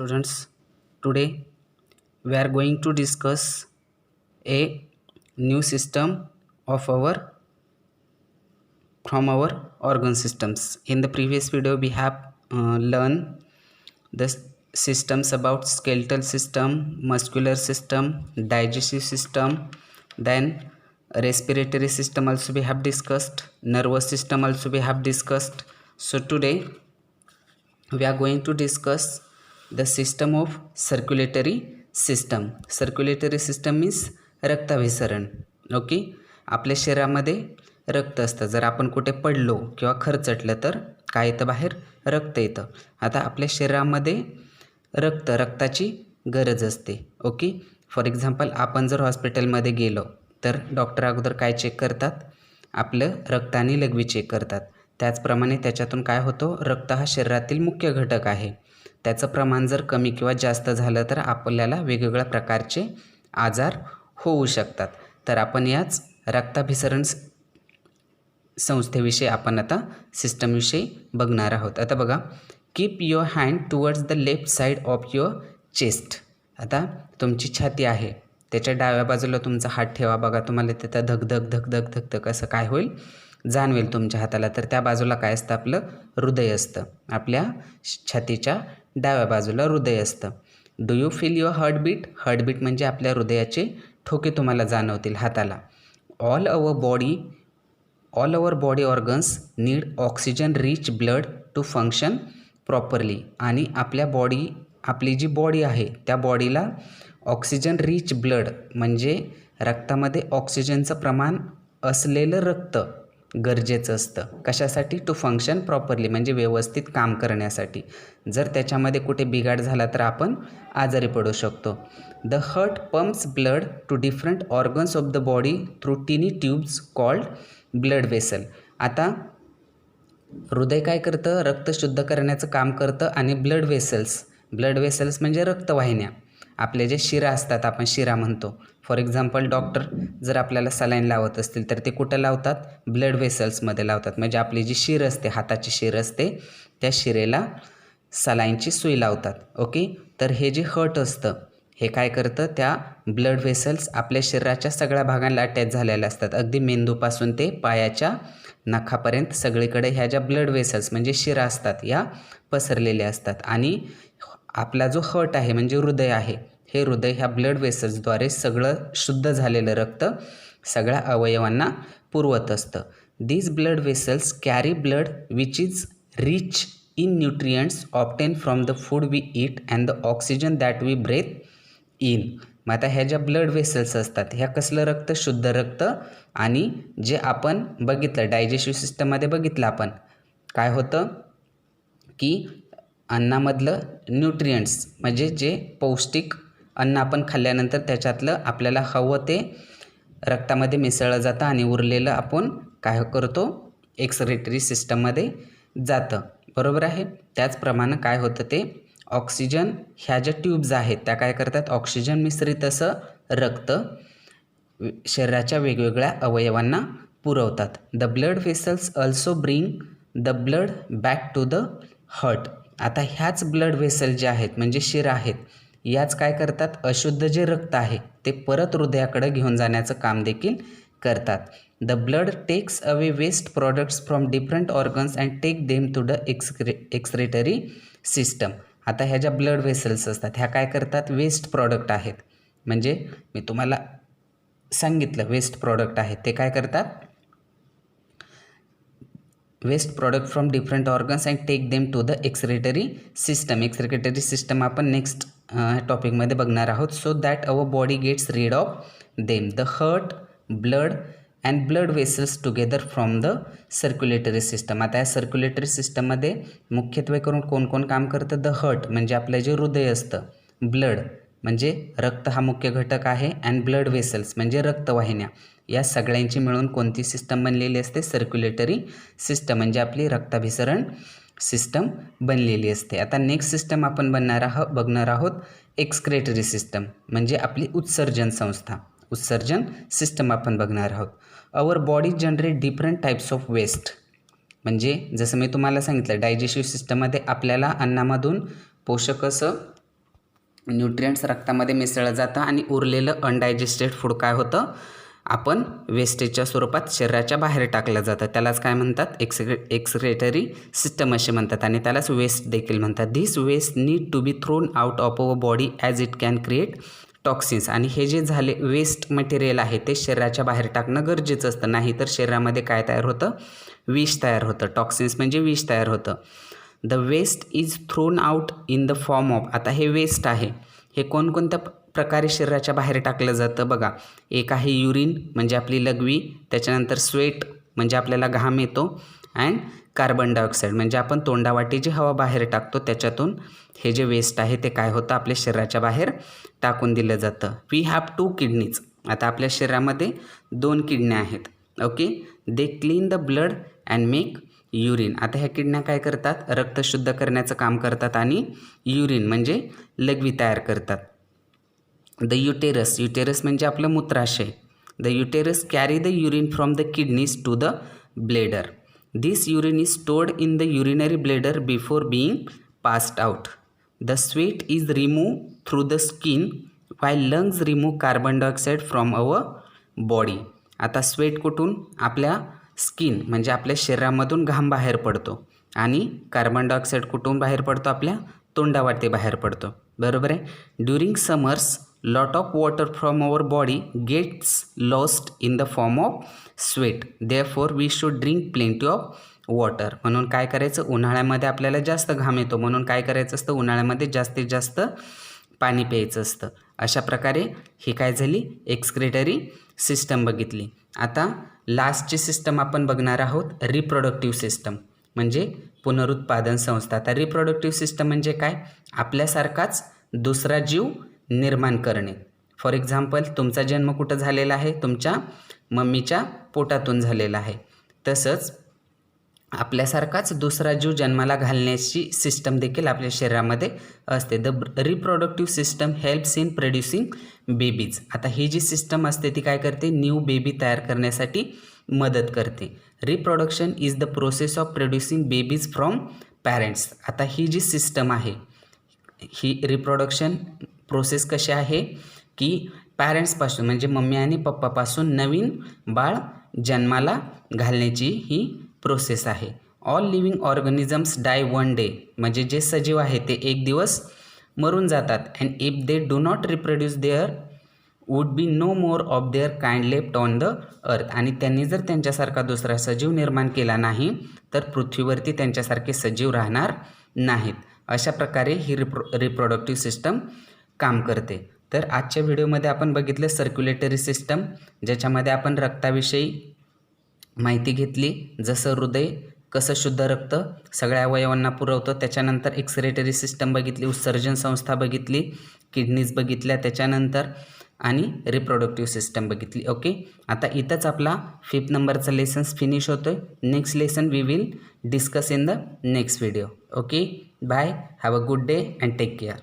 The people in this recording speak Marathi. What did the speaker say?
Students, today we are going to discuss a new system of our from our organ systems. In the previous video we have learned the systems about skeletal system, muscular system, digestive system, then respiratory system also we have discussed, nervous system also we have discussed. So today we are going to discuss the system of circulatory system. Circulatory system means रक्ताभिसरण. ओके, आपल्या शरीरामध्ये रक्त असतं. जर आपण कुठे पडलो किंवा खरचटलं तर काय येतं, बाहेर रक्त येतं. आता आपल्या शरीरामध्ये रक्ताची गरज असते. ओके, फॉर एक्झाम्पल आपण जर हॉस्पिटलमध्ये गेलो तर डॉक्टर अगोदर काय चेक करतात, आपलं रक्त आणि लघवी चेक करतात. त्याचप्रमाणे त्याच्यातून काय होतं, रक्त हा शरीरातील मुख्य घटक आहे. त्याचं प्रमाण जर कमी किंवा जास्त झालं तर आपल्याला वेगवेगळ्या प्रकारचे आजार होऊ शकतात. तर आपण याच रक्ताभिसरण संस्थेविषयी आपण आता सिस्टमविषयी बघणार आहोत. आता बघा, keep your hand towards the left side of your chest. आता तुमची छाती आहे, त्याच्या डाव्या बाजूला तुमचा हात ठेवा. बघा, तुम्हाला तिथं धगधग धगधग धगधग असं काय होईल, जाणवेल तुमच्या हाताला. तर त्या बाजूला काय असतं, आपलं हृदय असतं. आपल्या छातीच्या डाव्या बाजूला हृदय असतं. Do you feel your heartbeat? Heartbeat म्हणजे आपल्या हृदयाचे ठोके तुम्हाला जाणवतील हाताला. All our body organs need oxygen rich blood to function properly. आणि आपली जी बॉडी आहे त्या बॉडीला ऑक्सिजन रिच ब्लड म्हणजे रक्तामध्ये ऑक्सिजनचं प्रमाण असलेलं रक्त गरजेचं असतं. कशासाठी? टू फंक्शन प्रॉपरली म्हणजे व्यवस्थित काम करण्यासाठी. जर त्याच्यामध्ये कुठे बिघाड झाला तर आपण आजारी पडू शकतो. The heart pumps blood to different organs of the body through tiny tubes called blood vessel. आता हृदय काय करतं, रक्त शुद्ध करण्याचं काम करतं. आणि ब्लड वेसल्स म्हणजे रक्तवाहिन्या, आपले जे शिरा असतात आपण शिरा म्हणतो. फॉर एक्झाम्पल डॉक्टर जर आपल्याला सलाईन लावत असतील तर ते कुठं लावतात, ब्लड वेसल्समध्ये लावतात. म्हणजे आपली जी शिर असते, हाताची शिर असते, त्या शिरेला सलाईनची सुई लावतात. ओके, तर हे जे हार्ट असतं हे काय करतं, त्या ब्लड वेसल्स आपल्या शरीराच्या सगळ्या भागांना अटॅच झालेल्या असतात. अगदी मेंदूपासून ते पायाच्या नखापर्यंत सगळीकडे ह्या ज्या ब्लड वेसल्स म्हणजे शिरा असतात या पसरलेल्या असतात. आणि आपला जो हार्ट आहे म्हणजे हृदय आहे, हे हृदय ह्या ब्लड वेसल्सद्वारे सगळं शुद्ध झालेलं रक्त सगळ्या अवयवांना पुरवत असतं. These blood vessels carry blood which is rich in nutrients obtain from the food we eat and the oxygen that we breathe in. मग आता ह्या ज्या ब्लड वेसल्स असतात ह्या कसलं रक्त, शुद्ध रक्त. आणि जे आपण बघितलं डायजेस्टिव्ह सिस्टममध्ये बघितलं आपण, काय होतं की अन्नामधलं न्यूट्रियंट्स म्हणजे जे पौष्टिक अन्न आपण खाल्ल्यानंतर त्याच्यातलं आपल्याला हवं ते रक्तामध्ये मिसळलं जातं आणि उरलेलं आपण काय करतो, एक्सक्रेटरी सिस्टममध्ये जातं. बरोबर आहे. त्याचप्रमाणे काय होतं, ते ऑक्सिजन ह्या ज्या ट्यूब्स आहेत त्या काय करतात, ऑक्सिजन मिश्रित असं रक्त शरीराच्या वेगवेगळ्या अवयवांना पुरवतात. The blood vessels also bring the blood back to the heart. आता ह्याच ब्लड वेसल जे आहेत म्हणजे शिरा आहेत, याच काय करतात, अशुद्ध जे रक्त आहे ते परत हृदयाकडे घेऊन जाण्याचं काम देखील करतात. The blood takes away waste products from different organs and take them to the excretory system. आता ह्या ज्या ब्लड वेसल्स असतात ह्या काय करतात, वेस्ट प्रॉडक्ट आहेत. म्हणजे मी तुम्हाला सांगितलं वेस्ट प्रॉडक्ट आहेत, ते काय करतात, waste product from different organs and take them to the excretory system. Excretory system आपण नेक्स्ट टॉपिकमध्ये बघणार आहोत. So that our body gets rid of them. The heart, blood and blood vessels together from the circulatory system. आता या सर्क्युलेटरी सिस्टममध्ये मुख्यत्वे करून कोण कोण काम करतं, द हार्ट म्हणजे आपलं जे हृदय असतं, ब्लड म्हणजे रक्त हा मुख्य घटक आहे, अँड ब्लड वेसल्स म्हणजे रक्तवाहिन्या. या सगळ्यांची मिळून कोणती सिस्टम बनलेली असते, सर्क्युलेटरी सिस्टम म्हणजे आपली रक्ताभिसरण सिस्टम बनलेली असते. आता नेक्स्ट सिस्टम आपण बघणार आहोत एक्सक्रेटरी सिस्टम म्हणजे आपली उत्सर्जन संस्था, उत्सर्जन सिस्टम आपण बघणार आहोत. Our body generate different types of waste. म्हणजे जसं मी तुम्हाला सांगितलं डायजेस्टिव्ह सिस्टममध्ये आपल्याला अन्नामधून पोषक असं न्यूट्रियंट्स रक्तामध्ये मिसळलं जातं आणि उरलेलं अनडायजेस्टेड फूड काय होतं, आपण वेस्टेजच्या स्वरूपात शरीराच्या बाहेर टाकलं जातं. त्यालाच काय म्हणतात, एक्सक्रेटरी सिस्टम असे म्हणतात आणि त्यालाच वेस्ट देखील म्हणतात. This waste need to be thrown out of our body as it can create toxins. आणि हे जे झाले वेस्ट मटेरियल आहे ते शरीराच्या बाहेर टाकणं गरजेचं असतं, नाही तर शरीरामध्ये काय तयार होतं, विष तयार होतं. टॉक्सिन्स म्हणजे विष तयार होतं. The waste is thrown out in the form of, आता हे वेस्ट आहे हे कोणकोणत्या प्रकारे शरीराच्या बाहेर टाकलं जातं बघा. एक आहे युरिन म्हणजे आपली लघवी, त्याच्यानंतर स्वेट म्हणजे आपल्याला घाम येतो, अँड कार्बन डायऑक्साईड म्हणजे आपण तोंडावाटी जी हवा बाहेर टाकतो त्याच्यातून हे जे वेस्ट आहे ते काय होतं, आपल्या शरीराच्या बाहेर टाकून दिलं जातं. वी हॅव 2 किडनीज, आता आपल्या शरीरामध्ये 2 किडन्या आहेत. Okay, they clean the blood and make urine. आता ह्या किडन्या काय करतात, रक्त शुद्ध करण्याचं काम करतात आणि युरिन म्हणजे लघवी तयार करतात. द युटेरस म्हणजे आपलं मूत्राशय. The uterus carry the urine from the kidneys to the bladder. This urine is stored in the urinary bladder before being passed out. The sweat is remove through the skin while lungs remove carbon dioxide from our body. आता स्वेट कुठून, आपल्या स्किन म्हणजे आपल्या शरीरामधून घाम बाहेर पडतो आणि कार्बन डायऑक्साईड कुठून बाहेर पडतो, आपल्या तोंडावाटे बाहेर पडतो. बरोबर आहे. During summers lot of water from our body gets lost in the form of sweat. Therefore we should drink plenty of water. म्हणून काय करायचं, उन्हाळ्यामध्ये आपल्याला जास्त घाम येतो म्हणून काय करायचं असतं, उन्हाळ्यामध्ये जास्तीत जास्त पाणी प्यायचं असतं. अशा प्रकारे ही काय झाली, एक्सक्रेटरी सिस्टम बघितली. आता लास्टची सिस्टम आपण बघणार आहोत, रिप्रोडक्टिव्ह सिस्टम म्हणजे पुनरुत्पादन संस्था. आता रिप्रोडक्टिव्ह सिस्टम म्हणजे काय, आपल्यासारखाच दुसरा जीव निर्माण करणे. फॉर एक्झाम्पल, तुमचा जन्म कुठं झालेला आहे, तुमच्या मम्मीच्या पोटातून झालेला आहे. तसंच आपल्यासारखाच दुसरा जीव जन्माला घालण्याची सिस्टम देखील आपल्या शरीरामध्ये असते. The reproductive system helps in producing babies. आता ही जी सिस्टम असते ती काय करते, न्यू बेबी तयार करण्यासाठी मदत करते. Reproduction is the process of producing babies from parents. आता ही जी सिस्टम आहे, ही रिप्रोडक्शन प्रोसेस कशी आहे की पॅरेंट्सपासून म्हणजे मम्मी आणि पप्पापासून नवीन बाळ जन्माला घालण्याची ही प्रोसेस आहे. All living organisms die one day, म्हणजे जे सजीव आहे ते एक दिवस मरून जातात. And if they do not reproduce there would be no more of their kind left on the earth. आणि त्यांनी जर त्यांच्यासारखा दुसरा सजीव निर्माण केला नाही तर पृथ्वीवरती त्यांच्यासारखे सजीव राहणार नाहीत. अशा प्रकारे ही रिप्रोडक्टिव्ह सिस्टम काम करते. तर आजच्या व्हिडिओमध्ये आपण बघितलं सर्क्युलेटरी सिस्टम, ज्याच्यामध्ये आपण रक्ताविषयी माहिती घेतली, जसं हृदय कसं शुद्ध रक्त सगळ्या अवयवांना पुरवतं. त्याच्यानंतर एक्सक्रेटरी सिस्टम बघितली, उत्सर्जन संस्था बघितली, किडनीज बघितल्या त्याच्यानंतर, आणि रिप्रोडक्टिव्ह सिस्टम बघितली. ओके, आता इथंच आपला 5th नंबरचा लेसन्स फिनिश होतो आहे. Next lesson we will discuss in the next video. Okay, bye, have a good day and take care.